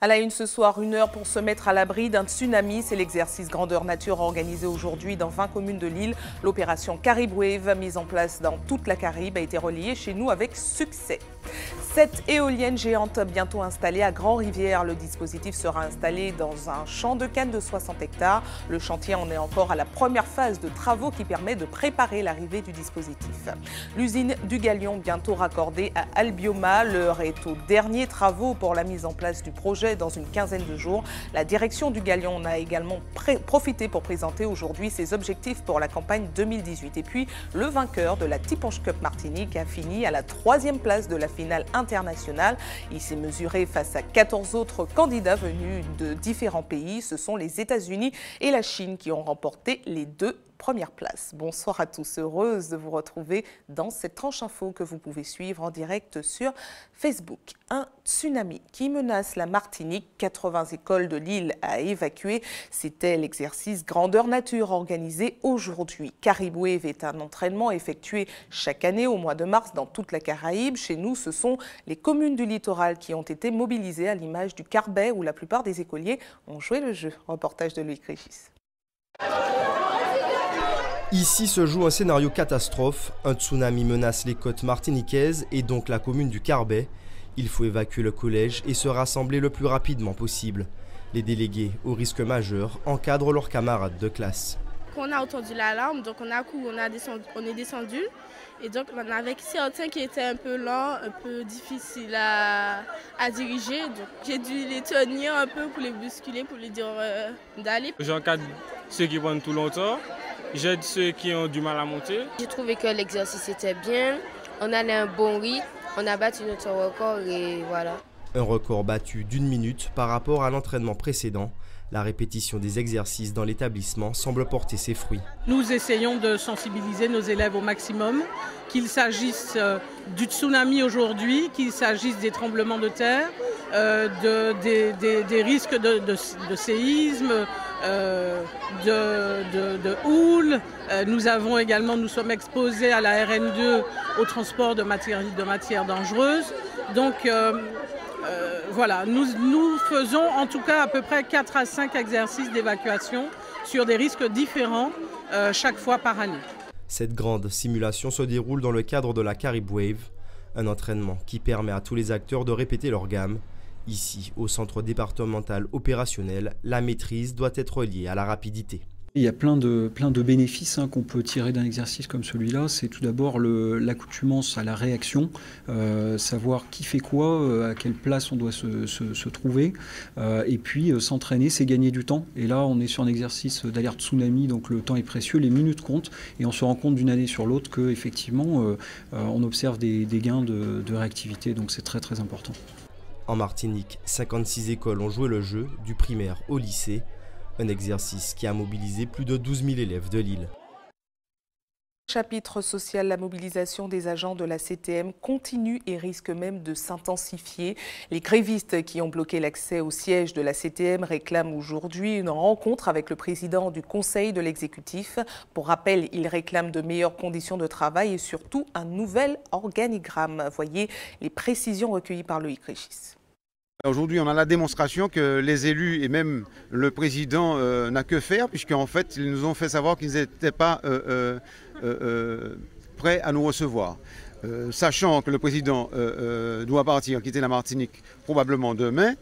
À la une ce soir, 1 heure pour se mettre à l'abri d'un tsunami. C'est l'exercice grandeur nature organisé aujourd'hui dans 20 communes de l'île. L'opération Carib Wave, mise en place dans toute la Caraïbe, a été relayée chez nous avec succès. 7 éoliennes géantes bientôt installées à Grand-Rivière. Le dispositif sera installé dans un champ de canne de 60 hectares. Le chantier en est encore à la première phase de travaux qui permet de préparer l'arrivée du dispositif. L'usine du Galion bientôt raccordée à Albioma. L'heure est aux derniers travaux pour la mise en place du projet dans une quinzaine de jours. La direction du Galion en a également profité pour présenter aujourd'hui ses objectifs pour la campagne 2018. Et puis, le vainqueur de la Tiponche Cup Martinique a fini à la 3e place de la finale internationale. Il s'est mesuré face à 14 autres candidats venus de différents pays. Ce sont les États-Unis et la Chine qui ont remporté les 2 premières places. Bonsoir à tous, heureuse de vous retrouver dans cette tranche info que vous pouvez suivre en direct sur Facebook. Un tsunami qui menace la Martinique, 80 écoles de l'île à évacuer. C'était l'exercice grandeur nature organisé aujourd'hui. Carib Wave est un entraînement effectué chaque année au mois de mars dans toute la Caraïbe. Chez nous, ce sont les communes du littoral qui ont été mobilisées à l'image du Carbet où la plupart des écoliers ont joué le jeu. Reportage de Loïc Régis. Ici se joue un scénario catastrophe. Un tsunami menace les côtes martiniquaises et donc la commune du Carbet. Il faut évacuer le collège et se rassembler le plus rapidement possible. Les délégués, au risque majeur, encadrent leurs camarades de classe. On a entendu l'alarme, donc on est descendu. Et donc on avait certains qui étaient un peu lents, un peu difficiles à diriger. Donc j'ai dû les tenir un peu pour les bousculer, pour les dire d'aller. J'encadre ceux qui prennent tout longtemps. J'aide ceux qui ont du mal à monter. J'ai trouvé que l'exercice était bien, on allait à un bon rythme, on a battu notre record et voilà. Un record battu d'1 minute par rapport à l'entraînement précédent. La répétition des exercices dans l'établissement semble porter ses fruits. Nous essayons de sensibiliser nos élèves au maximum, qu'il s'agisse du tsunami aujourd'hui, qu'il s'agisse des tremblements de terre, des risques de séisme, de houle. Nous sommes exposés à la RN2 au transport de matières dangereuses. Donc voilà, nous faisons en tout cas à peu près 4 à 5 exercices d'évacuation sur des risques différents chaque fois par année. Cette grande simulation se déroule dans le cadre de la Carib Wave, un entraînement qui permet à tous les acteurs de répéter leur gamme. Ici, au centre départemental opérationnel, la maîtrise doit être liée à la rapidité. Il y a plein de bénéfices qu'on peut tirer d'un exercice comme celui-là. C'est tout d'abord l'accoutumance à la réaction, savoir qui fait quoi, à quelle place on doit se trouver. Et puis s'entraîner, c'est gagner du temps. Et là, on est sur un exercice d'alerte tsunami, donc le temps est précieux, les minutes comptent. Et on se rend compte d'une année sur l'autre qu'effectivement, on observe des gains de réactivité. Donc c'est très très important. En Martinique, 56 écoles ont joué le jeu, du primaire au lycée. Un exercice qui a mobilisé plus de 12 000 élèves de l'île. Chapitre social, la mobilisation des agents de la CTM continue et risque même de s'intensifier. Les grévistes qui ont bloqué l'accès au siège de la CTM réclament aujourd'hui une rencontre avec le président du conseil de l'exécutif. Pour rappel, ils réclament de meilleures conditions de travail et surtout un nouvel organigramme. Voyez les précisions recueillies par Loïc Régis. Aujourd'hui, on a la démonstration que les élus et même le président n'a que faire, puisqu'en fait, ils nous ont fait savoir qu'ils n'étaient pas prêts à nous recevoir. Sachant que le président doit partir, quitter la Martinique probablement demain.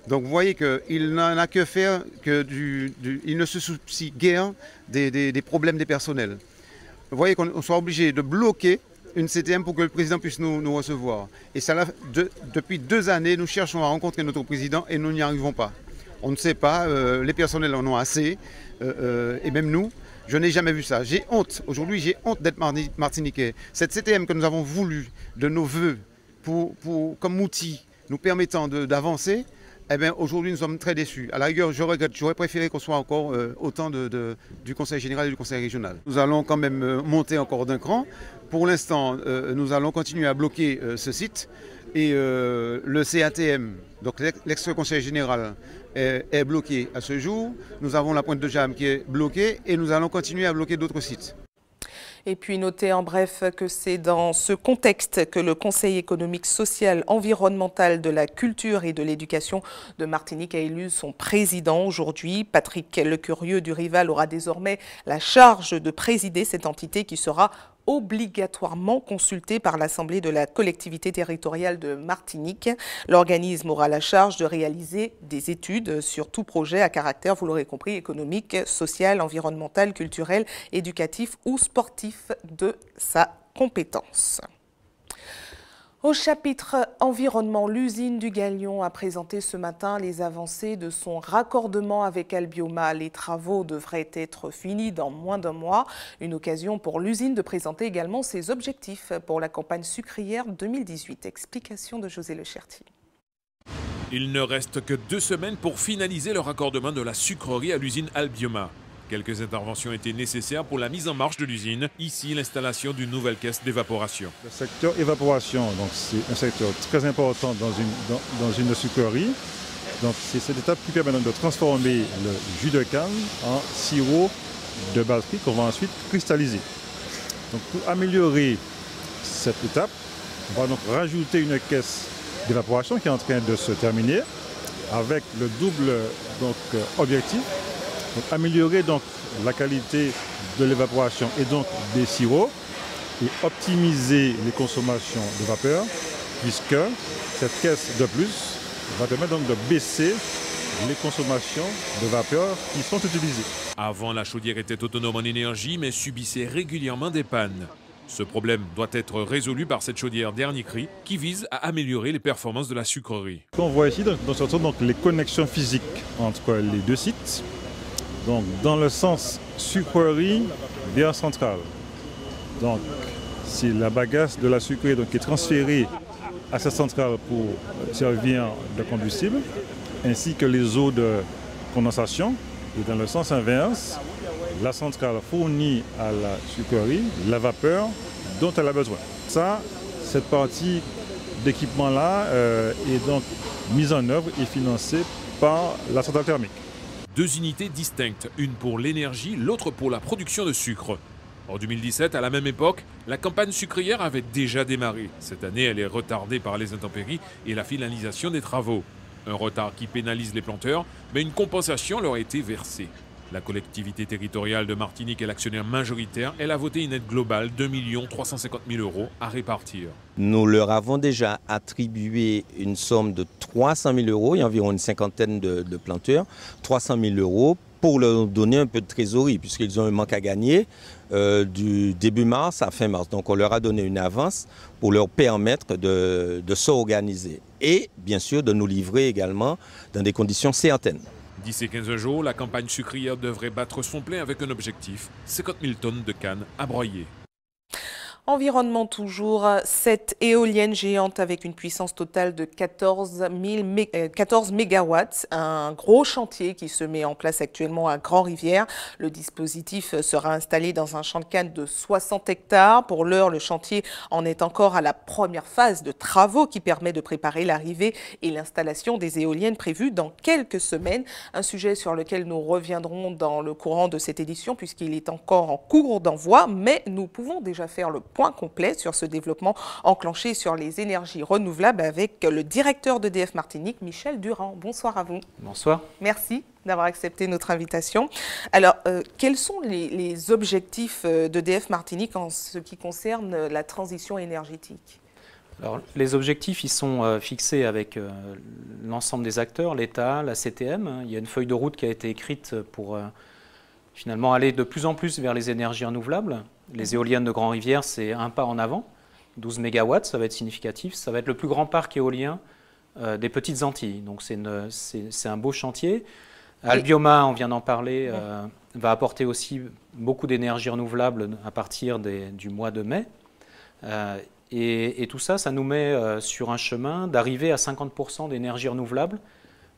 Donc vous voyez qu'il n'en a que faire, il ne se soucie guère des problèmes des personnels. Vous voyez qu'on soit obligé de bloquer une CTM pour que le président puisse nous recevoir. Et ça, depuis 2 années, nous cherchons à rencontrer notre président et nous n'y arrivons pas. On ne sait pas, les personnels en ont assez, et même nous, je n'ai jamais vu ça. J'ai honte, aujourd'hui j'ai honte d'être martiniquais. Cette CTM que nous avons voulu de nos voeux comme outil nous permettant d'avancer, eh bien aujourd'hui nous sommes très déçus. À la rigueur, je regrette, j'aurais préféré qu'on soit encore au temps du Conseil général et du Conseil régional. Nous allons quand même monter encore d'un cran. Pour l'instant, nous allons continuer à bloquer ce site et le CATM, donc l'ex-conseil général, est bloqué à ce jour. Nous avons la Pointe de Jam qui est bloquée et nous allons continuer à bloquer d'autres sites. Et puis notez en bref que c'est dans ce contexte que le Conseil économique, social, environnemental, de la culture et de l'éducation de Martinique a élu son président aujourd'hui. Patrick Lecurieux du Rival aura désormais la charge de présider cette entité qui sera obligatoirement consulté par l'Assemblée de la collectivité territoriale de Martinique. L'organisme aura la charge de réaliser des études sur tout projet à caractère, vous l'aurez compris, économique, social, environnemental, culturel, éducatif ou sportif de sa compétence. Au chapitre environnement, l'usine du Galion a présenté ce matin les avancées de son raccordement avec Albioma. Les travaux devraient être finis dans moins d'un mois. Une occasion pour l'usine de présenter également ses objectifs pour la campagne sucrière 2018. Explication de José Lechertier. Il ne reste que 2 semaines pour finaliser le raccordement de la sucrerie à l'usine Albioma. Quelques interventions étaient nécessaires pour la mise en marche de l'usine. Ici, l'installation d'une nouvelle caisse d'évaporation. Le secteur évaporation, c'est un secteur très important dans une sucrerie. C'est cette étape qui permet donc de transformer le jus de canne en sirop de batterie qu'on va ensuite cristalliser. Donc, pour améliorer cette étape, on va donc rajouter une caisse d'évaporation qui est en train de se terminer avec le double objectif. Donc, améliorer donc la qualité de l'évaporation et donc des sirops et optimiser les consommations de vapeur puisque cette caisse de plus va permettre donc de baisser les consommations de vapeur qui sont utilisées. Avant, la chaudière était autonome en énergie mais subissait régulièrement des pannes. Ce problème doit être résolu par cette chaudière dernier cri qui vise à améliorer les performances de la sucrerie. On voit ici donc les connexions physiques entre les deux sites. Donc, dans le sens sucrerie vers centrale. Donc, c'est la bagasse de la sucrerie qui est transférée à cette centrale pour servir de combustible, ainsi que les eaux de condensation. Et dans le sens inverse, la centrale fournit à la sucrerie la vapeur dont elle a besoin. Cette partie d'équipement-là est donc mise en œuvre et financée par la centrale thermique. 2 unités distinctes, une pour l'énergie, l'autre pour la production de sucre. En 2017, à la même époque, la campagne sucrière avait déjà démarré. Cette année, elle est retardée par les intempéries et la finalisation des travaux. Un retard qui pénalise les planteurs, mais une compensation leur a été versée. La collectivité territoriale de Martinique est l'actionnaire majoritaire. Elle a voté une aide globale de 2 350 000 € à répartir. Nous leur avons déjà attribué une somme de 300 000 €. Il y a environ une cinquantaine de planteurs. 300 000 € pour leur donner un peu de trésorerie, puisqu'ils ont un manque à gagner du début mars à fin mars. Donc on leur a donné une avance pour leur permettre de s'organiser. Et bien sûr de nous livrer également dans des conditions certaines. D'ici 15 jours, la campagne sucrière devrait battre son plein avec un objectif, 50 000 tonnes de canne à broyer. Environnement toujours, cette éolienne géante avec une puissance totale de 14 mégawatts, un gros chantier qui se met en place actuellement à Grand-Rivière. Le dispositif sera installé dans un champ de canne de 60 hectares. Pour l'heure, le chantier en est encore à la première phase de travaux qui permet de préparer l'arrivée et l'installation des éoliennes prévues dans quelques semaines. Un sujet sur lequel nous reviendrons dans le courant de cette édition puisqu'il est encore en cours d'envoi, mais nous pouvons déjà faire le point complet sur ce développement enclenché sur les énergies renouvelables avec le directeur d'EDF Martinique, Michel Durand. Bonsoir à vous. Bonsoir. Merci d'avoir accepté notre invitation. Alors, quels sont les objectifs d'EDF Martinique en ce qui concerne la transition énergétique ? Alors, les objectifs, ils sont fixés avec l'ensemble des acteurs, l'État, la CTM. Il y a une feuille de route qui a été écrite pour finalement aller de plus en plus vers les énergies renouvelables. Les éoliennes de Grand-Rivière, c'est un pas en avant. 12 mégawatts, ça va être significatif. Ça va être le plus grand parc éolien des Petites Antilles. Donc c'est un beau chantier. Albioma, on vient d'en parler, va apporter aussi beaucoup d'énergie renouvelable à partir du mois de mai. Et tout ça, ça nous met sur un chemin d'arriver à 50% d'énergie renouvelable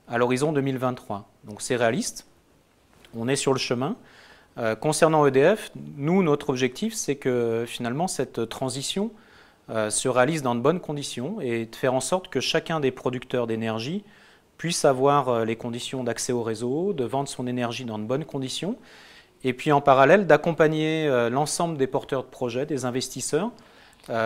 à l'horizon 2023. Donc c'est réaliste. On est sur le chemin. Concernant EDF, nous, notre objectif, c'est que finalement cette transition se réalise dans de bonnes conditions et de faire en sorte que chacun des producteurs d'énergie puisse avoir les conditions d'accès au réseau, de vendre son énergie dans de bonnes conditions et puis en parallèle d'accompagner l'ensemble des porteurs de projets, des investisseurs,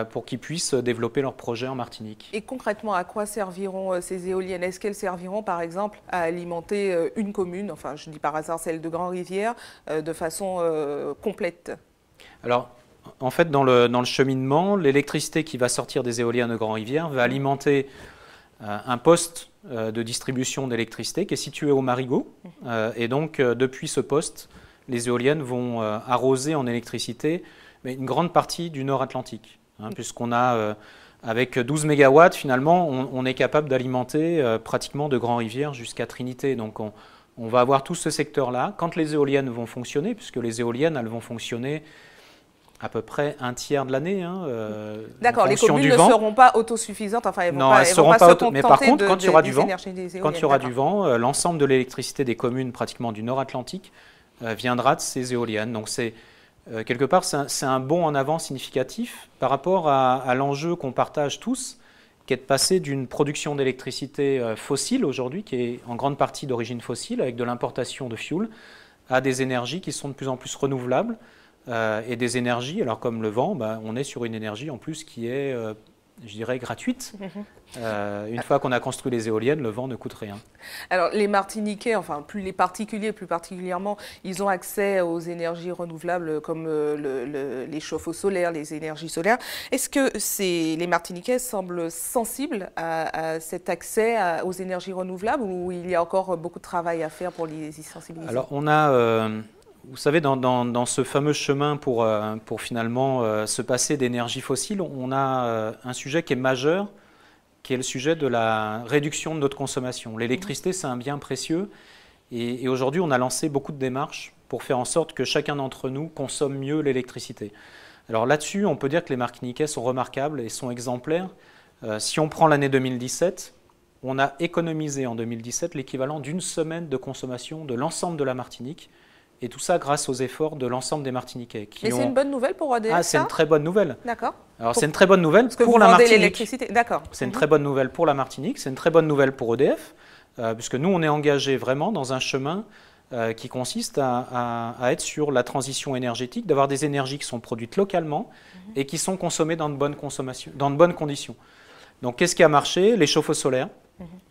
pour qu'ils puissent développer leurs projets en Martinique. Et concrètement, à quoi serviront ces éoliennes? Est-ce qu'elles serviront par exemple à alimenter une commune, enfin je dis par hasard celle de Grand-Rivière, de façon complète? Alors, en fait, dans le cheminement, l'électricité qui va sortir des éoliennes de Grand-Rivière va alimenter un poste de distribution d'électricité qui est situé au Marigot. Et donc, depuis ce poste, les éoliennes vont arroser en électricité mais une grande partie du nord Atlantique. Puisqu'on a, avec 12 mégawatts, finalement, on est capable d'alimenter pratiquement de Grand-Rivière jusqu'à Trinité. Donc, on va avoir tout ce secteur-là. Quand les éoliennes vont fonctionner, puisque les éoliennes, elles vont fonctionner à peu près un tiers de l'année. D'accord, les communes ne seront pas autosuffisantes. Enfin, elles non, elles seront pas se mais par contre, quand il y aura du vent, l'ensemble de l'électricité des communes pratiquement du nord Atlantique viendra de ces éoliennes. Donc, quelque part, c'est un bond en avant significatif par rapport à l'enjeu qu'on partage tous, qui est de passer d'une production d'électricité fossile aujourd'hui, qui est en grande partie d'origine fossile, avec de l'importation de fuel, à des énergies qui sont de plus en plus renouvelables, et des énergies, alors comme le vent, on est sur une énergie en plus qui est, je dirais, gratuite. Une fois qu'on a construit les éoliennes, le vent ne coûte rien. Alors les Martiniquais, enfin plus les particuliers plus particulièrement, ils ont accès aux énergies renouvelables comme les chauffe-eau solaires, les énergies solaires. Est-ce que les Martiniquais semblent sensibles à cet accès aux énergies renouvelables ou il y a encore beaucoup de travail à faire pour les y sensibiliser? Alors on a... Vous savez, dans ce fameux chemin pour finalement se passer d'énergie fossile, on a un sujet qui est majeur, qui est le sujet de la réduction de notre consommation. L'électricité, c'est un bien précieux. Et aujourd'hui, on a lancé beaucoup de démarches pour faire en sorte que chacun d'entre nous consomme mieux l'électricité. Alors là-dessus, on peut dire que les Martiniquais sont remarquables et sont exemplaires. Si on prend l'année 2017, on a économisé en 2017 l'équivalent d'une semaine de consommation de l'ensemble de la Martinique. Et tout ça grâce aux efforts de l'ensemble des Martiniquais. Mais c'est une bonne nouvelle pour EDF? Ah, c'est une très bonne nouvelle. D'accord. Alors c'est une très bonne nouvelle pour la Martinique. D'accord. C'est une très bonne nouvelle pour la Martinique, c'est une très bonne nouvelle pour EDF, puisque nous on est engagés vraiment dans un chemin qui consiste à être sur la transition énergétique, d'avoir des énergies qui sont produites localement et qui sont consommées dans de bonnes conditions. Donc qu'est-ce qui a marché? Les chauffe-eau solaires.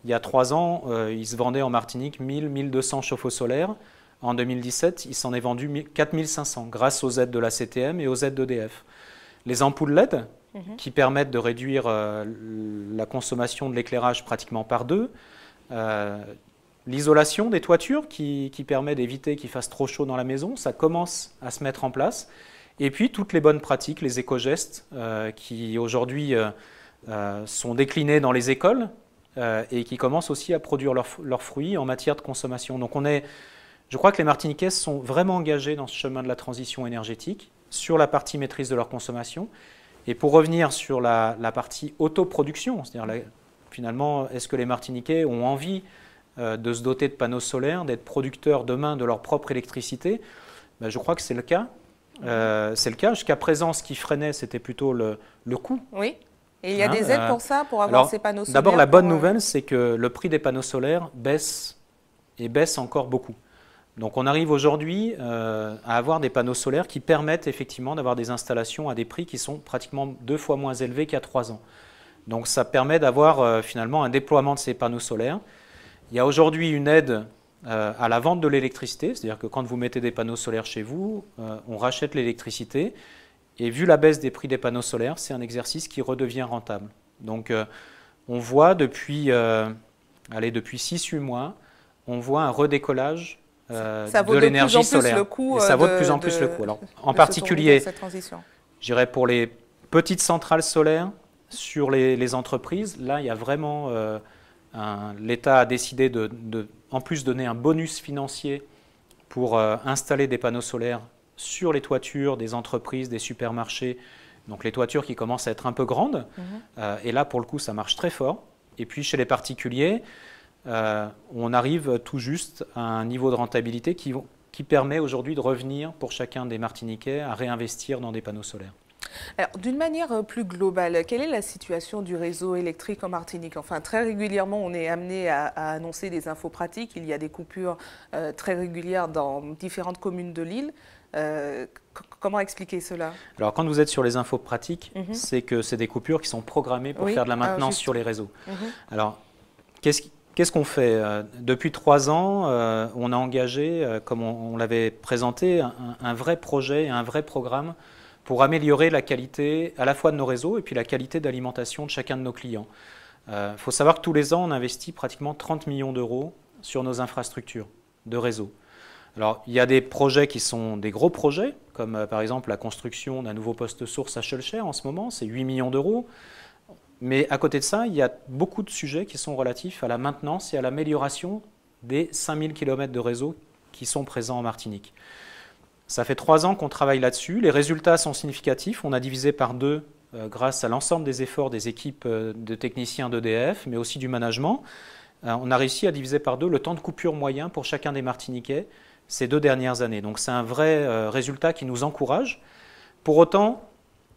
Il y a 3 ans, ils se vendaient en Martinique 1200 chauffe-eau solaires. En 2017, il s'en est vendu 4500 grâce aux aides de la CTM et aux aides d'EDF. Les ampoules LED, qui permettent de réduire la consommation de l'éclairage pratiquement par 2. L'isolation des toitures qui permet d'éviter qu'il fasse trop chaud dans la maison, ça commence à se mettre en place. Et puis toutes les bonnes pratiques, les éco-gestes qui aujourd'hui sont déclinés dans les écoles et qui commencent aussi à produire leurs fruits en matière de consommation. Donc je crois que les Martiniquais sont vraiment engagés dans ce chemin de la transition énergétique, sur la partie maîtrise de leur consommation. Et pour revenir sur la partie autoproduction, c'est-à-dire finalement, est-ce que les Martiniquais ont envie de se doter de panneaux solaires, d'être producteurs demain de leur propre électricité? Je crois que c'est le cas. C'est le cas. Jusqu'à présent, ce qui freinait, c'était plutôt le coût. Oui. Et il y a des aides pour ça, pour avoir ces panneaux solaires? D'abord, la bonne nouvelle, c'est que le prix des panneaux solaires baisse et baisse encore beaucoup. Donc on arrive aujourd'hui à avoir des panneaux solaires qui permettent effectivement d'avoir des installations à des prix qui sont pratiquement 2 fois moins élevés qu'il y a 3 ans. Donc ça permet d'avoir finalement un déploiement de ces panneaux solaires. Il y a aujourd'hui une aide à la vente de l'électricité, c'est-à-dire que quand vous mettez des panneaux solaires chez vous, on rachète l'électricité. Et vu la baisse des prix des panneaux solaires, c'est un exercice qui redevient rentable. Donc on voit depuis 6-8 mois, on voit un redécollage de l'énergie solaire. Et ça vaut de plus en plus le coup. Alors, en particulier, je dirais pour les petites centrales solaires, sur les entreprises, là, il y a vraiment... l'État a décidé en plus donner un bonus financier pour installer des panneaux solaires sur les toitures des entreprises, des supermarchés. Donc les toitures qui commencent à être un peu grandes. Et là, pour le coup, ça marche très fort. Et puis chez les particuliers, on arrive tout juste à un niveau de rentabilité qui permet aujourd'hui de revenir pour chacun des Martiniquais à réinvestir dans des panneaux solaires. D'une manière plus globale, quelle est la situation du réseau électrique en Martinique? Enfin, très régulièrement, on est amené à annoncer des infos pratiques. Il y a des coupures très régulières dans différentes communes de l'île. Comment expliquer cela? Alors, quand vous êtes sur les infos pratiques, c'est que c'est des coupures qui sont programmées pour faire de la maintenance sur les réseaux. Alors, qu'est-ce qu'on fait? Depuis 3 ans, on a engagé, comme on l'avait présenté, un vrai projet, un vrai programme pour améliorer la qualité à la fois de nos réseaux et puis la qualité d'alimentation de chacun de nos clients. Il faut savoir que tous les ans, on investit pratiquement 30 millions d'euros sur nos infrastructures de réseau. Alors, il y a des projets qui sont des gros projets, comme par exemple la construction d'un nouveau poste source à Schœlcher en ce moment, c'est 8 millions d'euros. Mais à côté de ça, il y a beaucoup de sujets qui sont relatifs à la maintenance et à l'amélioration des 5000 km de réseau qui sont présents en Martinique. Ça fait 3 ans qu'on travaille là-dessus. Les résultats sont significatifs. On a divisé par 2 grâce à l'ensemble des efforts des équipes de techniciens d'EDF, mais aussi du management. On a réussi à diviser par 2 le temps de coupure moyen pour chacun des Martiniquais ces 2 dernières années. Donc c'est un vrai résultat qui nous encourage. Pour autant,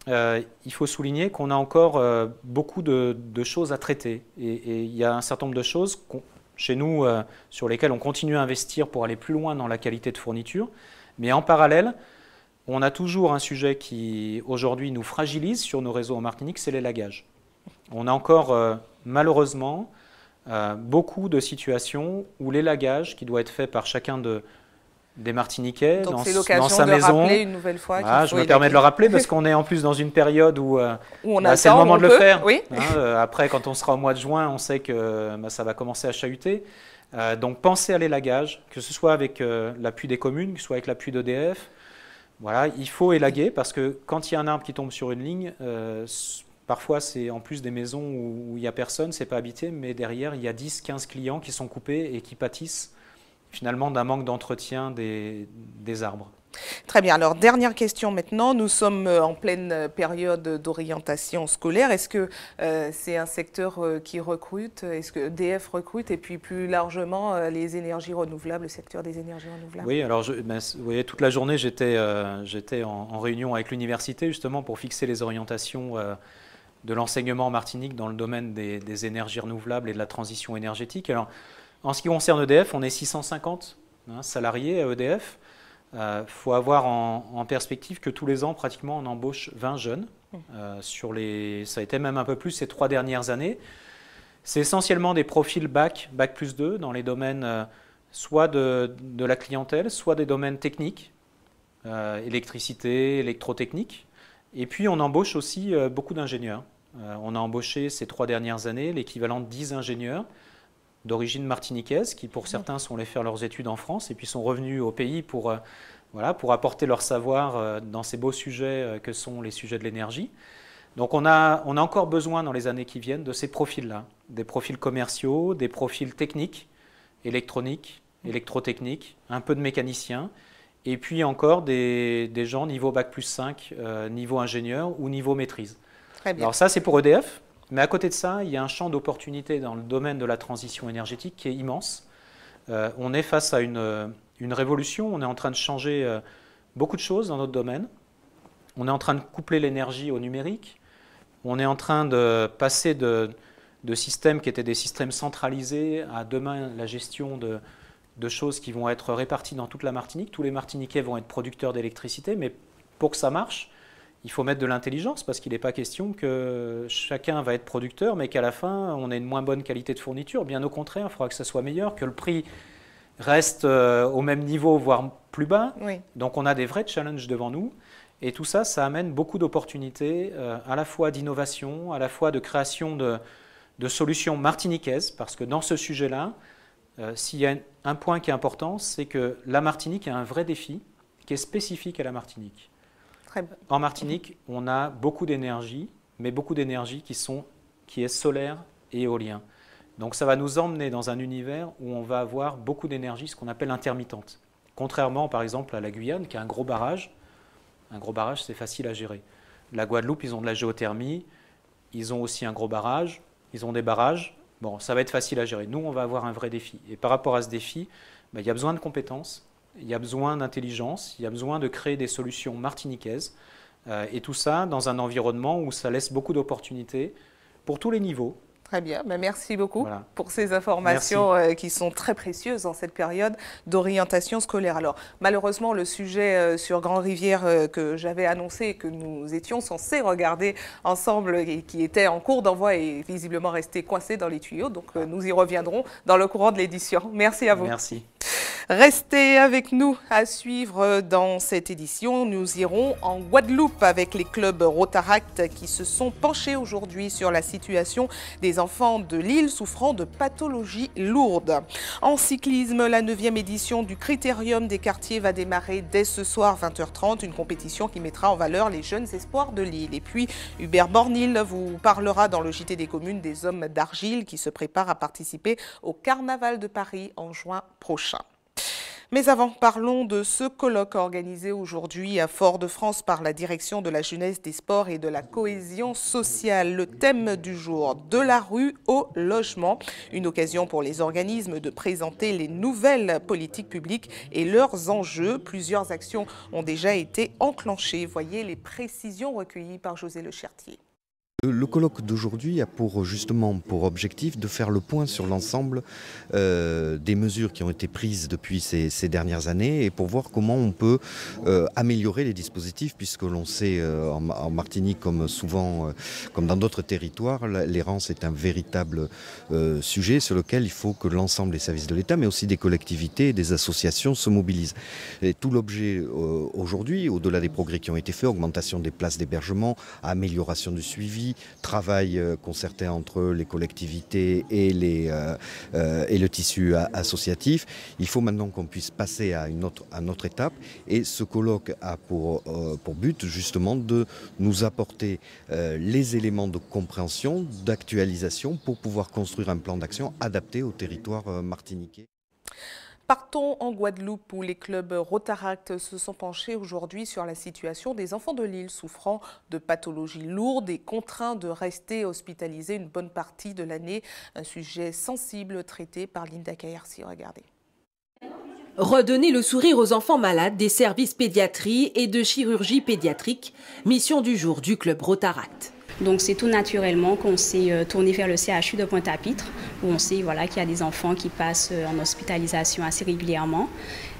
il faut souligner qu'on a encore beaucoup de choses à traiter. Et il y a un certain nombre de choses chez nous sur lesquelles on continue à investir pour aller plus loin dans la qualité de fourniture. Mais en parallèle, on a toujours un sujet qui aujourd'hui nous fragilise sur nos réseaux en Martinique, c'est l'élagage. On a encore malheureusement beaucoup de situations où l'élagage qui doit être fait par chacun des Martiniquais dans sa maison. Rappeler une nouvelle fois je me permets de le rappeler parce qu'on est en plus dans une période où c'est le moment de le faire. Oui. Après, quand on sera au mois de juin, on sait que ça va commencer à chahuter. Donc pensez à l'élagage, que ce soit avec l'appui des communes, que ce soit avec l'appui d'EDF. Voilà, il faut élaguer parce que quand il y a un arbre qui tombe sur une ligne, parfois c'est en plus des maisons où il n'y a personne, c'est pas habité, mais derrière il y a 10-15 clients qui sont coupés et qui pâtissent finalement d'un manque d'entretien des arbres. Très bien. Alors, dernière question maintenant. Nous sommes en pleine période d'orientation scolaire. Est-ce que c'est un secteur qui recrute? Est-ce que EDF recrute? Et puis, plus largement, les énergies renouvelables, le secteur des énergies renouvelables? Oui, alors, vous voyez, toute la journée, j'étais en réunion avec l'université, justement, pour fixer les orientations de l'enseignement en Martinique dans le domaine des énergies renouvelables et de la transition énergétique. Alors, en ce qui concerne EDF, on est 650 salariés à EDF. Faut avoir en perspective que tous les ans, pratiquement, on embauche 20 jeunes. Ça a été même un peu plus ces 3 dernières années. C'est essentiellement des profils bac plus 2, dans les domaines soit de la clientèle, soit des domaines techniques, électricité, électrotechnique. Et puis, on embauche aussi beaucoup d'ingénieurs. On a embauché ces 3 dernières années l'équivalent de 10 ingénieurs d'origine martiniquaise, qui pour certains sont allés faire leurs études en France et puis sont revenus au pays pour apporter leur savoir dans ces beaux sujets que sont les sujets de l'énergie. Donc on a encore besoin dans les années qui viennent de ces profils-là, des profils commerciaux, des profils techniques, électroniques, électrotechniques, un peu de mécaniciens, et puis encore des gens niveau bac plus 5, niveau ingénieur ou niveau maîtrise. Très bien. Alors ça c'est pour EDF. Mais à côté de ça, il y a un champ d'opportunités dans le domaine de la transition énergétique qui est immense. On est face à une révolution, on est en train de changer beaucoup de choses dans notre domaine. On est en train de coupler l'énergie au numérique. On est en train de passer de systèmes qui étaient des systèmes centralisés à demain la gestion de choses qui vont être réparties dans toute la Martinique. Tous les Martiniquais vont être producteurs d'électricité, mais pour que ça marche, il faut mettre de l'intelligence parce qu'il n'est pas question que chacun va être producteur, mais qu'à la fin, on ait une moins bonne qualité de fourniture. Bien au contraire, il faudra que ça soit meilleur, que le prix reste au même niveau, voire plus bas. Oui. Donc on a des vrais challenges devant nous. Et tout ça, ça amène beaucoup d'opportunités, à la fois d'innovation, à la fois de création de solutions martiniquaises, parce que dans ce sujet-là, s'il y a un point qui est important, c'est que la Martinique a un vrai défi qui est spécifique à la Martinique. En Martinique, on a beaucoup d'énergie, mais beaucoup d'énergie qui est solaire et éolien. Donc ça va nous emmener dans un univers où on va avoir beaucoup d'énergie, ce qu'on appelle intermittente. Contrairement par exemple à la Guyane, qui a un gros barrage. Un gros barrage, c'est facile à gérer. La Guadeloupe, ils ont de la géothermie, ils ont aussi un gros barrage, ils ont des barrages. Bon, ça va être facile à gérer. Nous, on va avoir un vrai défi. Et par rapport à ce défi, il y a besoin de compétences. Il y a besoin d'intelligence, il y a besoin de créer des solutions martiniquaises Et tout ça dans un environnement où ça laisse beaucoup d'opportunités pour tous les niveaux. Très bien, merci beaucoup pour ces informations qui sont très précieuses en cette période d'orientation scolaire. Alors malheureusement, le sujet sur Grand-Rivière que j'avais annoncé, que nous étions censés regarder ensemble et qui était en cours d'envoi est visiblement resté coincé dans les tuyaux. Donc nous y reviendrons dans le courant de l'édition. Merci à vous. Merci. Restez avec nous à suivre dans cette édition. Nous irons en Guadeloupe avec les clubs Rotaract qui se sont penchés aujourd'hui sur la situation des enfants de l'île souffrant de pathologies lourdes. En cyclisme, la 9e édition du Critérium des quartiers va démarrer dès ce soir 20h30, une compétition qui mettra en valeur les jeunes espoirs de l'île. Et puis Hubert Bornil vous parlera dans le JT des communes des hommes d'argile qui se préparent à participer au Carnaval de Paris en juin prochain. Mais avant, parlons de ce colloque organisé aujourd'hui à Fort-de-France par la Direction de la Jeunesse, des Sports et de la Cohésion sociale. Le thème du jour, de la rue au logement. Une occasion pour les organismes de présenter les nouvelles politiques publiques et leurs enjeux. Plusieurs actions ont déjà été enclenchées. Voyez les précisions recueillies par José Lechertier. Le colloque d'aujourd'hui a justement pour objectif de faire le point sur l'ensemble des mesures qui ont été prises depuis ces dernières années et pour voir comment on peut améliorer les dispositifs, puisque l'on sait en Martinique comme souvent comme dans d'autres territoires, l'errance est un véritable sujet sur lequel il faut que l'ensemble des services de l'État mais aussi des collectivités et des associations se mobilisent. Et tout l'objet aujourd'hui, au-delà des progrès qui ont été faits, augmentation des places d'hébergement, amélioration du suivi, travail concerté entre les collectivités et le tissu associatif. Il faut maintenant qu'on puisse passer à une autre étape et ce colloque a pour but justement de nous apporter les éléments de compréhension, d'actualisation pour pouvoir construire un plan d'action adapté au territoire martiniquais. Partons en Guadeloupe où les clubs Rotaract se sont penchés aujourd'hui sur la situation des enfants de l'île souffrant de pathologies lourdes et contraints de rester hospitalisés une bonne partie de l'année. Un sujet sensible traité par Linda Kayersi. Regardez. Redonner le sourire aux enfants malades des services pédiatrie et de chirurgie pédiatrique, mission du jour du club Rotaract. Donc c'est tout naturellement qu'on s'est tourné vers le CHU de Pointe-à-Pitre, où on sait qu'il y a des enfants qui passent en hospitalisation assez régulièrement.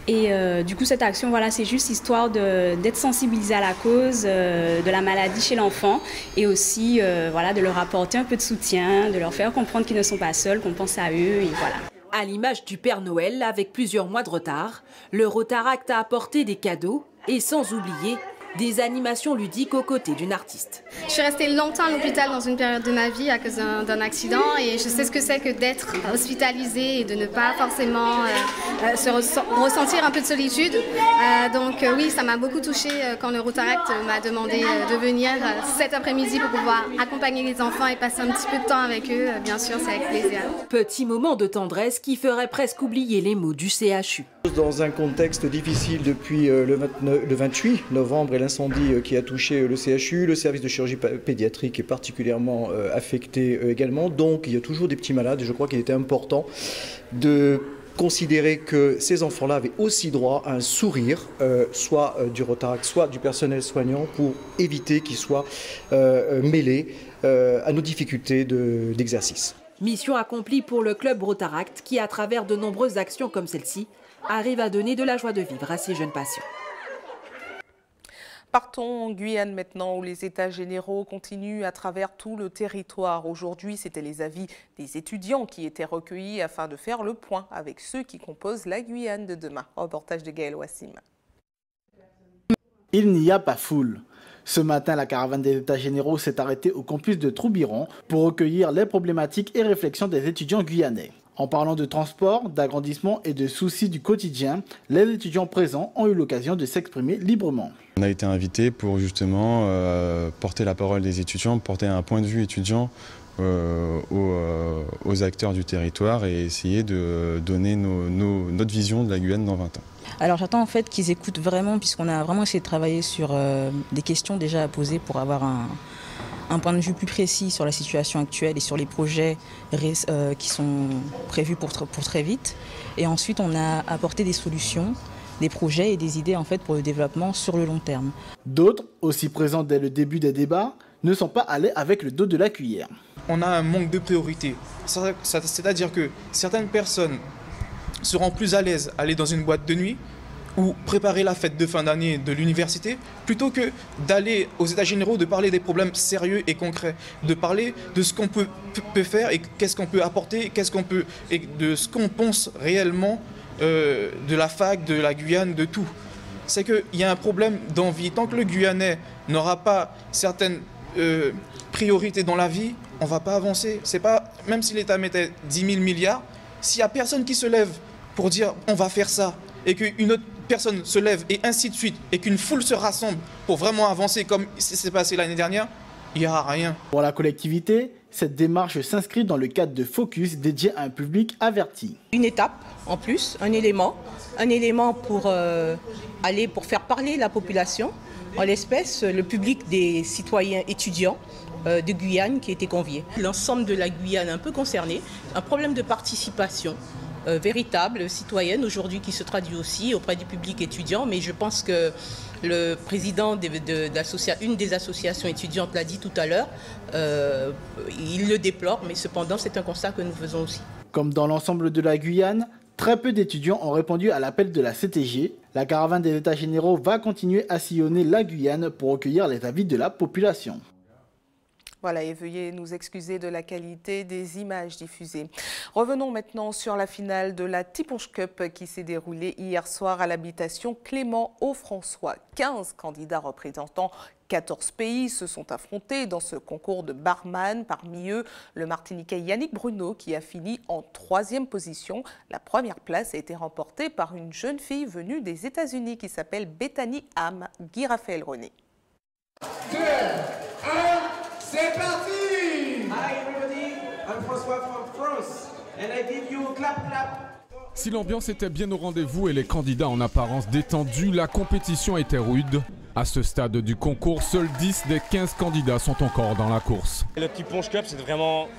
Et du coup cette action, c'est juste histoire d'être sensibilisé à la cause de la maladie chez l'enfant et aussi de leur apporter un peu de soutien, de leur faire comprendre qu'ils ne sont pas seuls, qu'on pense à eux et voilà. À l'image du Père Noël, avec plusieurs mois de retard, le Rotaract a apporté des cadeaux et sans oublier des animations ludiques aux côtés d'une artiste. Je suis restée longtemps à l'hôpital dans une période de ma vie à cause d'un accident et je sais ce que c'est que d'être hospitalisée et de ne pas forcément ressentir un peu de solitude. Donc oui, ça m'a beaucoup touchée quand le Rotaract m'a demandé de venir cet après-midi pour pouvoir accompagner les enfants et passer un petit peu de temps avec eux. Bien sûr, c'est avec plaisir. Petit moment de tendresse qui ferait presque oublier les mots du CHU. Dans un contexte difficile depuis le 28 novembre et l'incendie qui a touché le CHU, le service de chirurgie pédiatrique est particulièrement affecté également. Donc il y a toujours des petits malades et je crois qu'il était important de considérer que ces enfants-là avaient aussi droit à un sourire, soit du Rotaract, soit du personnel soignant, pour éviter qu'ils soient mêlés à nos difficultés d'exercice. Mission accomplie pour le club Rotaract qui, à travers de nombreuses actions comme celle-ci, arrive à donner de la joie de vivre à ces jeunes patients. Partons en Guyane maintenant où les états généraux continuent à travers tout le territoire. Aujourd'hui, c'était les avis des étudiants qui étaient recueillis afin de faire le point avec ceux qui composent la Guyane de demain. Reportage de Gaël Wassim. Il n'y a pas foule. Ce matin, la caravane des états généraux s'est arrêtée au campus de Troubiron pour recueillir les problématiques et réflexions des étudiants guyanais. En parlant de transport, d'agrandissement et de soucis du quotidien, les étudiants présents ont eu l'occasion de s'exprimer librement. On a été invités pour justement porter la parole des étudiants, porter un point de vue étudiant aux acteurs du territoire et essayer de donner notre vision de la Guyane dans 20 ans. Alors j'attends en fait qu'ils écoutent vraiment, puisqu'on a vraiment essayé de travailler sur des questions déjà à poser pour avoir un point de vue plus précis sur la situation actuelle et sur les projets qui sont prévus pour très vite. Et ensuite, on a apporté des solutions des projets et des idées en fait, pour le développement sur le long terme. D'autres, aussi présents dès le début des débats, ne sont pas allés avec le dos de la cuillère. On a un manque de priorité. C'est-à-dire que certaines personnes seront plus à l'aise à aller dans une boîte de nuit ou préparer la fête de fin d'année de l'université, plutôt que d'aller aux États généraux, de parler des problèmes sérieux et concrets, de parler de ce qu'on peut faire et qu'est-ce qu'on peut apporter, et de ce qu'on pense réellement de la fac, de la Guyane, de tout. C'est qu'il y a un problème d'envie. Tant que le Guyanais n'aura pas certaines priorités dans la vie, on ne va pas avancer. C'est pas, même si l'État mettait 10 000 milliards, s'il n'y a personne qui se lève pour dire on va faire ça, et qu'une autre personne se lève et ainsi de suite, et qu'une foule se rassemble pour vraiment avancer comme c'est passé l'année dernière, il n'y aura rien. Pour la collectivité, cette démarche s'inscrit dans le cadre de Focus dédié à un public averti. Une étape en plus, un élément pour faire parler la population, en l'espèce le public des citoyens étudiants de Guyane qui étaient conviés. L'ensemble de la Guyane un peu concernée, un problème de participation véritable, citoyenne aujourd'hui, qui se traduit aussi auprès du public étudiant, mais je pense que le président d'une des associations étudiantes l'a dit tout à l'heure, il le déplore, mais cependant c'est un constat que nous faisons aussi. Comme dans l'ensemble de la Guyane, très peu d'étudiants ont répondu à l'appel de la CTG. La caravane des États généraux va continuer à sillonner la Guyane pour recueillir les avis de la population. Voilà, et veuillez nous excuser de la qualité des images diffusées. Revenons maintenant sur la finale de la Tiponche Cup qui s'est déroulée hier soir à l'habitation Clément Haut-François. 15 candidats représentant 14 pays se sont affrontés dans ce concours de barman. Parmi eux, le Martiniquais Yannick Bruno qui a fini en 3e position. La première place a été remportée par une jeune fille venue des États-Unis qui s'appelle Bethany Ham. Guy Raphaël René. 2, 1, c'est parti! Hi everybody, I'm François from France and I give you a clap clap. Si l'ambiance était bien au rendez-vous et les candidats en apparence détendus, la compétition était rude. À ce stade du concours, seuls 10 des 15 candidats sont encore dans la course. Le Tiponche Cup, c'est vraiment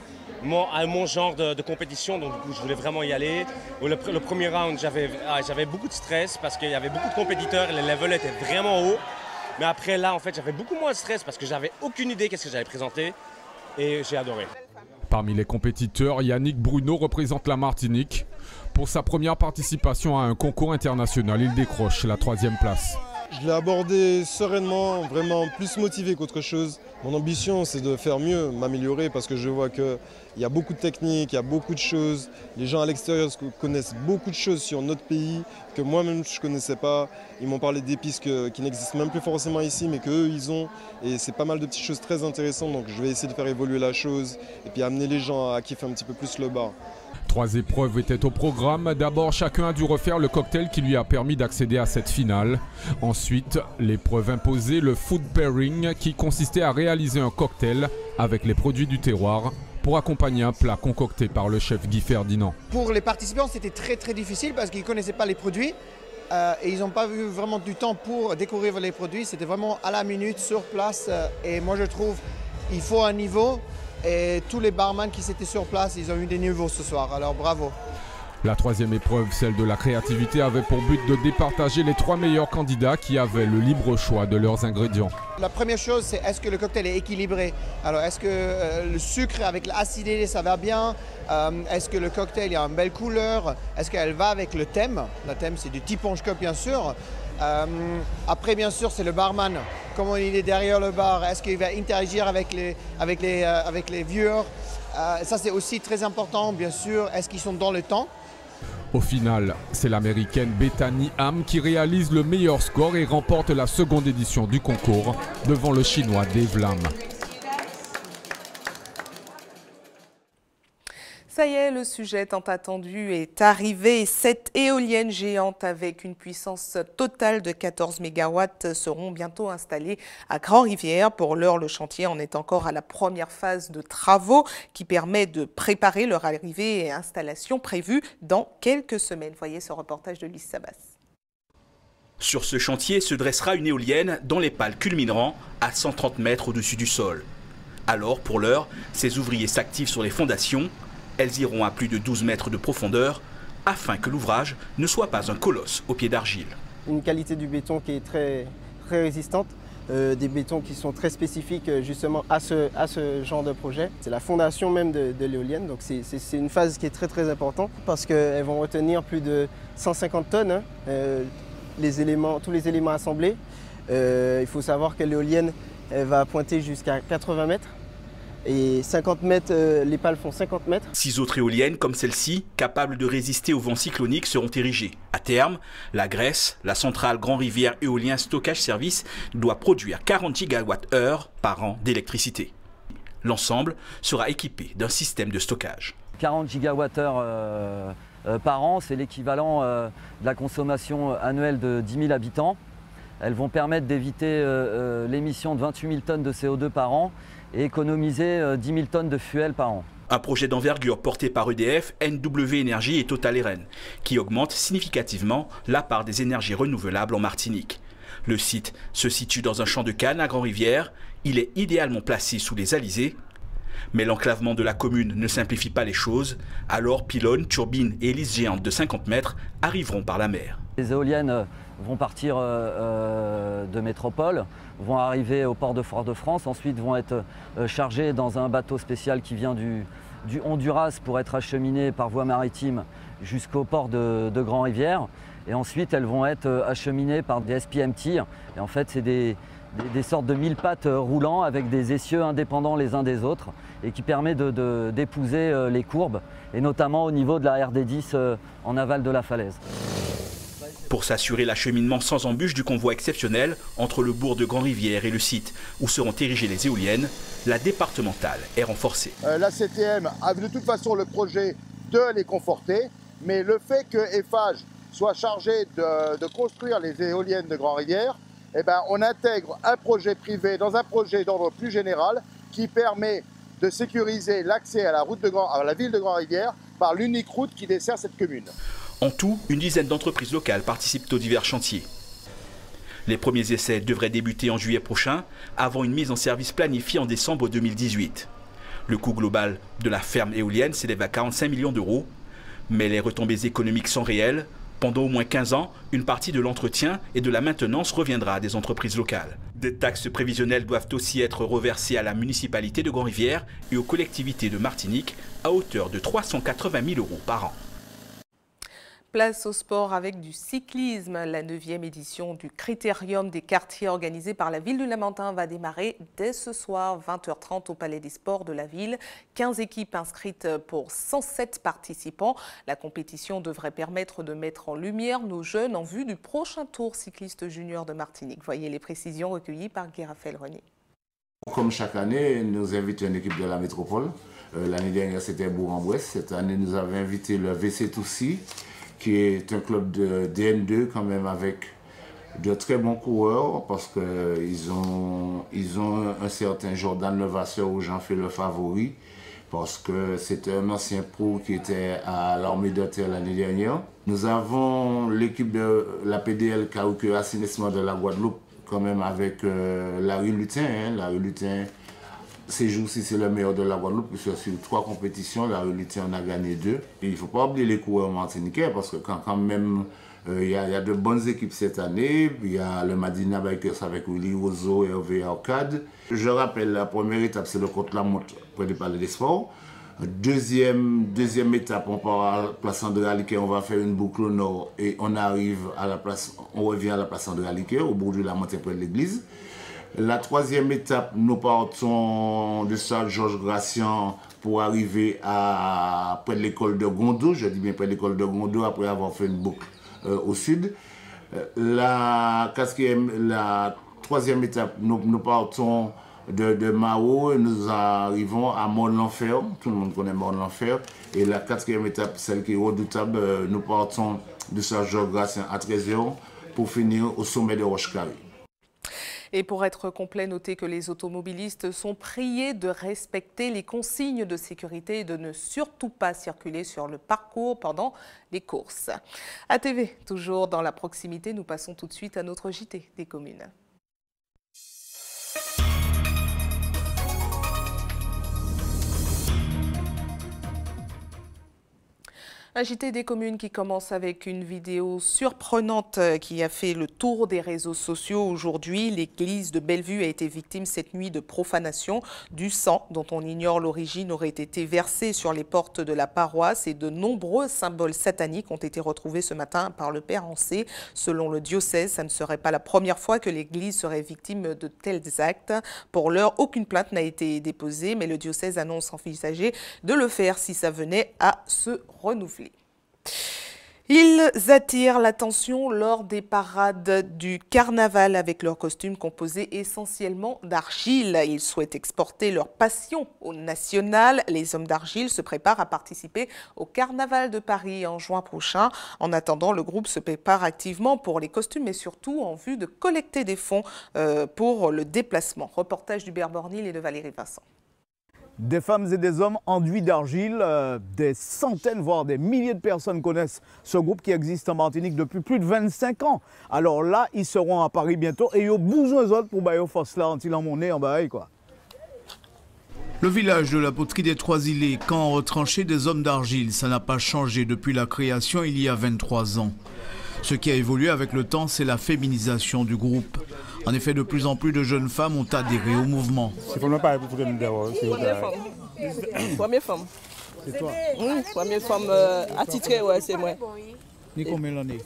mon genre de compétition, donc du coup je voulais vraiment y aller. Le premier round, j'avais beaucoup de stress parce qu'il y avait beaucoup de compétiteurs et le level était vraiment haut. Mais après là, en fait, j'avais beaucoup moins de stress parce que j'avais aucune idée qu'est-ce que j'allais présenter et j'ai adoré. Parmi les compétiteurs, Yannick Bruno représente la Martinique. Pour sa première participation à un concours international, il décroche la 3e place. Je l'ai abordé sereinement, vraiment plus motivé qu'autre chose. Mon ambition, c'est de faire mieux, m'améliorer, parce que je vois qu'il y a beaucoup de techniques, il y a beaucoup de choses. Les gens à l'extérieur connaissent beaucoup de choses sur notre pays que moi-même je ne connaissais pas. Ils m'ont parlé d'épices qui n'existent même plus forcément ici, mais qu'eux, ils ont. Et c'est pas mal de petites choses très intéressantes, donc je vais essayer de faire évoluer la chose et puis amener les gens à kiffer un petit peu plus le bar. 3 épreuves étaient au programme. D'abord, chacun a dû refaire le cocktail qui lui a permis d'accéder à cette finale. Ensuite, l'épreuve imposée, le food pairing, qui consistait à réaliser un cocktail avec les produits du terroir pour accompagner un plat concocté par le chef Guy Ferdinand. Pour les participants, c'était très difficile parce qu'ils ne connaissaient pas les produits et ils n'ont pas eu vraiment du temps pour découvrir les produits. C'était vraiment à la minute, sur place. Et moi, je trouve qu'il faut un niveau. Et tous les barman qui étaient sur place, ils ont eu des niveaux ce soir, alors bravo. La 3e épreuve, celle de la créativité, avait pour but de départager les 3 meilleurs candidats qui avaient le libre choix de leurs ingrédients. La première chose, c'est est-ce que le cocktail est équilibré? Alors est-ce que le sucre avec l'acidité, ça va bien? Est-ce que le cocktail a une belle couleur? Est-ce qu'elle va avec le thème? Le thème, c'est du Tiponche Cup, bien sûr. Après, bien sûr, c'est le barman. Comment il est derrière le bar? Est-ce qu'il va interagir avec les viewers? Ça, c'est aussi très important, bien sûr. Est-ce qu'ils sont dans le temps? Au final, c'est l'américaine Bethany Ham qui réalise le meilleur score et remporte la 2e édition du concours devant le chinois Dave Lam. Ça y est, le sujet tant attendu est arrivé. 7 éoliennes géantes avec une puissance totale de 14 MW seront bientôt installées à Grand-Rivière. Pour l'heure, le chantier en est encore à la première phase de travaux qui permet de préparer leur arrivée et installation prévue dans quelques semaines. Voyez ce reportage de Lise Sabas. Sur ce chantier se dressera une éolienne dont les pales culmineront à 130 mètres au-dessus du sol. Alors, pour l'heure, ces ouvriers s'activent sur les fondations. Elles iront à plus de 12 mètres de profondeur afin que l'ouvrage ne soit pas un colosse au pied d'argile. une qualité du béton qui est très résistante. Des bétons qui sont très spécifiques justement à ce genre de projet. C'est la fondation même de l'éolienne, donc c'est une phase qui est très importante parce qu'elles vont retenir plus de 150 tonnes, hein, tous les éléments assemblés. Il faut savoir que l'éolienne va pointer jusqu'à 80 mètres. Et 50 mètres, les pales font 50 mètres. 6 autres éoliennes comme celle-ci, capables de résister aux vents cycloniques, seront érigées. À terme, la Grèce, la centrale Grand-Rivière Éolien Stockage Service, doit produire 40 gigawattheures par an d'électricité. L'ensemble sera équipé d'un système de stockage. 40 gigawattheures par an, c'est l'équivalent de la consommation annuelle de 10 000 habitants. Elles vont permettre d'éviter l'émission de 28 000 tonnes de CO2 par an et économiser 10 000 tonnes de fuel par an. Un projet d'envergure porté par EDF, NW Énergie et Total Eren, qui augmente significativement la part des énergies renouvelables en Martinique. Le site se situe dans un champ de canne à Grand-Rivière. Il est idéalement placé sous les alizés. Mais l'enclavement de la commune ne simplifie pas les choses. Alors pylônes, turbines et hélices géantes de 50 mètres arriveront par la mer. Les éoliennes vont partir de métropole, vont arriver au port de Fort-de-France, ensuite vont être chargées dans un bateau spécial qui vient du Honduras pour être acheminé par voie maritime jusqu'au port de Grand-Rivière. Et ensuite, elles vont être acheminées par des SPMT. Et en fait, c'est des sortes de 1000 pattes roulants avec des essieux indépendants les uns des autres et qui permet d'épouser les courbes, et notamment au niveau de la RD10 en aval de la falaise. Pour s'assurer l'acheminement sans embûche du convoi exceptionnel entre le bourg de Grand-Rivière et le site où seront érigées les éoliennes, la départementale est renforcée. La CTM a de toute façon le projet de les conforter, mais le fait que Eiffage soit chargé de construire les éoliennes de Grand-Rivière, eh ben, on intègre un projet privé dans un projet d'ordre plus général qui permet de sécuriser l'accès à la ville de Grand-Rivière par l'unique route qui dessert cette commune. En tout, une dizaine d'entreprises locales participent aux divers chantiers. Les premiers essais devraient débuter en juillet prochain, avant une mise en service planifiée en décembre 2018. Le coût global de la ferme éolienne s'élève à 45 millions d'euros, mais les retombées économiques sont réelles. Pendant au moins 15 ans, une partie de l'entretien et de la maintenance reviendra à des entreprises locales. Des taxes prévisionnelles doivent aussi être reversées à la municipalité de Grand-Rivière et aux collectivités de Martinique à hauteur de 380 000 euros par an. Place au sport avec du cyclisme. La 9e édition du Critérium des quartiers organisé par la ville du Lamentin va démarrer dès ce soir, 20h30 au Palais des Sports de la ville. 15 équipes inscrites pour 107 participants. La compétition devrait permettre de mettre en lumière nos jeunes en vue du prochain Tour cycliste junior de Martinique. Voyez les précisions recueillies par Guy Raphaël René. Comme chaque année, nous invitons une équipe de la métropole. L'année dernière, c'était Bourg-en-Bresse. Cette année, nous avons invité le VC Toussi, qui est un club de DN2 quand même avec de très bons coureurs parce qu'ils ont un certain Jordan Levasseur où j'en fais le favori parce que c'était un ancien pro qui était à l'armée de terre l'année dernière. Nous avons l'équipe de la PDL Caouque Assainissement de la Guadeloupe quand même avec Larry Lutin. Larry Lutin, ces jours-ci, c'est le meilleur de la Guadeloupe, puisque sur 3 compétitions, la Lutin en a gagné 2. Et il ne faut pas oublier les coureurs martiniquais, parce que quand même, il y a de bonnes équipes cette année. Il y a le Madina Bikers avec Willy Ozo et Hervé Arcade. Je rappelle, la première étape, c'est le Côte-la-Montre, près du Palais des Sports. Deuxième étape, on part à la place André Aliquet, on va faire une boucle au nord et on arrive à la place, on revient à la place André Aliquet, au bout de la montée près de l'église. La 3e étape, nous partons de salle Georges Gracian pour arriver près de l'école de Gondou, je dis bien près de l'école de Gondou, après avoir fait une boucle au sud. La 3e étape, nous partons de Mao et nous arrivons à Mont-l'Enfer, tout le monde connaît Mont-l'Enfer. Et la 4e étape, celle qui est redoutable, nous partons de salle Georges Gracian à 13h pour finir au sommet de Roche-Carré. Et pour être complet, notez que les automobilistes sont priés de respecter les consignes de sécurité et de ne surtout pas circuler sur le parcours pendant les courses. ATV, toujours dans la proximité, nous passons tout de suite à notre JT des communes. Un JT des communes qui commence avec une vidéo surprenante qui a fait le tour des réseaux sociaux aujourd'hui. L'église de Bellevue a été victime cette nuit de profanation. Du sang dont on ignore l'origine aurait été versé sur les portes de la paroisse et de nombreux symboles sataniques ont été retrouvés ce matin par le père Ancé. Selon le diocèse, ça ne serait pas la première fois que l'église serait victime de tels actes. Pour l'heure, aucune plainte n'a été déposée, mais le diocèse annonce envisager de le faire si ça venait à se renouveler. Ils attirent l'attention lors des parades du carnaval avec leurs costumes composés essentiellement d'argile. Ils souhaitent exporter leur passion au national. Les hommes d'argile se préparent à participer au carnaval de Paris en juin prochain. En attendant, le groupe se prépare activement pour les costumes et surtout en vue de collecter des fonds pour le déplacement. Reportage d'Hubert Bornil et de Valérie Vincent. Des femmes et des hommes enduits d'argile, des centaines voire des milliers de personnes connaissent ce groupe qui existe en Martinique depuis plus de 25 ans. Alors là, ils seront à Paris bientôt et ils ont besoin d'autres pour bailler force là en monnaie en bail quoi. Le village de la poterie des Trois-Îlets, camp retranché des hommes d'argile, ça n'a pas changé depuis la création il y a 23 ans. Ce qui a évolué avec le temps, c'est la féminisation du groupe. En effet, de plus en plus de jeunes femmes ont adhéré au mouvement. Première femme. C'est toi? Oui, première femme attitrée, ouais, c'est moi. Ni combien d'années?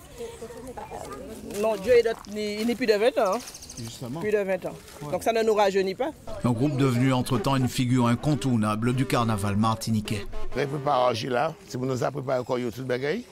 Non, Dieu il n'est plus de 20 ans. Justement. Plus de 20 ans. Ouais. Donc ça ne nous rajeunit pas. Un groupe devenu entre-temps une figure incontournable du carnaval martiniquais. Préparer là, c'est pour nous préparer encore tout le bagage.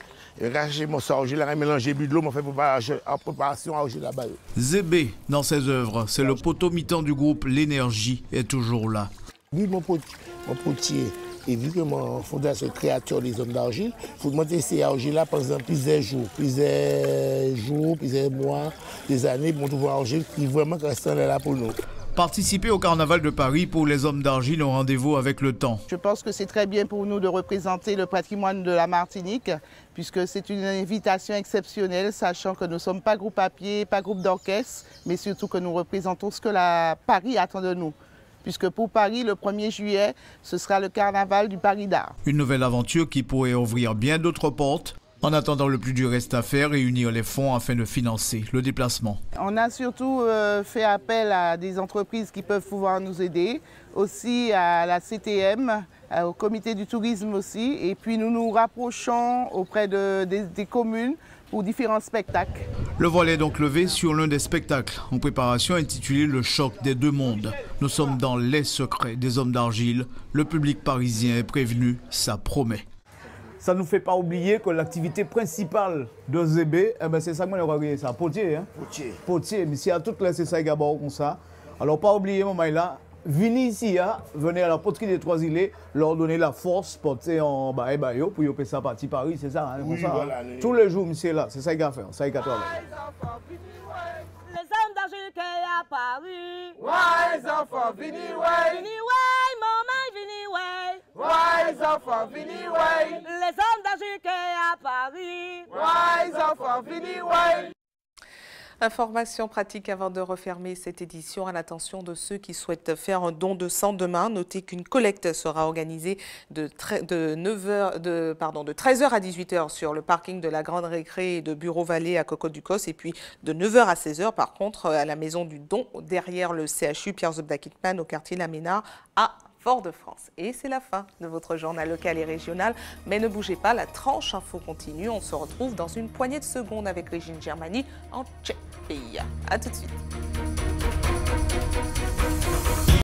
Ranger mon sorgé, mélanger but de l'eau, on fait préparation à là-bas. Zébé, dans ses œuvres, c'est le poteau mi-temps du groupe L'énergie est toujours là. Mon potier, et vu que mon fondation créateur des hommes d'argile, il faut monter ces argiles-là pendant plusieurs jours, plusieurs mois, des années, pour trouver argile qui vraiment reste là pour nous. Participer au carnaval de Paris pour les hommes d'argile ont rendez-vous avec le temps. Je pense que c'est très bien pour nous de représenter le patrimoine de la Martinique, puisque c'est une invitation exceptionnelle, sachant que nous ne sommes pas groupe à pied, pas groupe d'orchestre, mais surtout que nous représentons ce que Paris attend de nous. Puisque pour Paris, le 1er juillet, ce sera le carnaval du Paris d'Art. Une nouvelle aventure qui pourrait ouvrir bien d'autres portes. En attendant, le plus dur reste à faire, réunir les fonds afin de financer le déplacement. On a surtout fait appel à des entreprises qui peuvent pouvoir nous aider, aussi à la CTM, au comité du tourisme aussi, et puis nous nous rapprochons auprès des communes pour différents spectacles. Le voile est donc levé sur l'un des spectacles en préparation intitulé Le choc des deux mondes. Nous sommes dans les secrets des hommes d'argile. Le public parisien est prévenu, ça promet. Ça ne nous fait pas oublier que l'activité principale de Zébé, c'est ça que nous avons ça, potier. Hein? Potier, mais s'il y a toutes les c'est d'abord comme ça. Alors pas oublier mon là, venez ici, hein? Venez à la poterie des Trois-Îlets, leur donner la force, porter en bas pour y ça parti Paris, c'est ça, hein? Oui, ça voilà, hein? Tous les jours, monsieur là, c'est ça qu'il a fait, ça qu'il a travaillé. Les hommes d'argile qui à Paris. Ouais, les enfants, venez, ouais. Venez, ouais, maman, venez, ouais. Ouais, les enfants, venez, ouais. Les hommes d'argile qui à Paris. Ouais, les enfants, venez, ouais. Information pratique avant de refermer cette édition à l'attention de ceux qui souhaitent faire un don de sang demain. Notez qu'une collecte sera organisée de 13h à 18h sur le parking de la Grande Récré et de Bureau Vallée à Cocoducos et puis de 9h à 16h par contre à la Maison du Don derrière le CHU Pierre Zobda-Kitman au quartier Laménard à Fort-de-France. Et c'est la fin de votre journal local et régional. Mais ne bougez pas, la tranche info continue. On se retrouve dans une poignée de secondes avec Régine Germany en Tchèque. A tout de suite.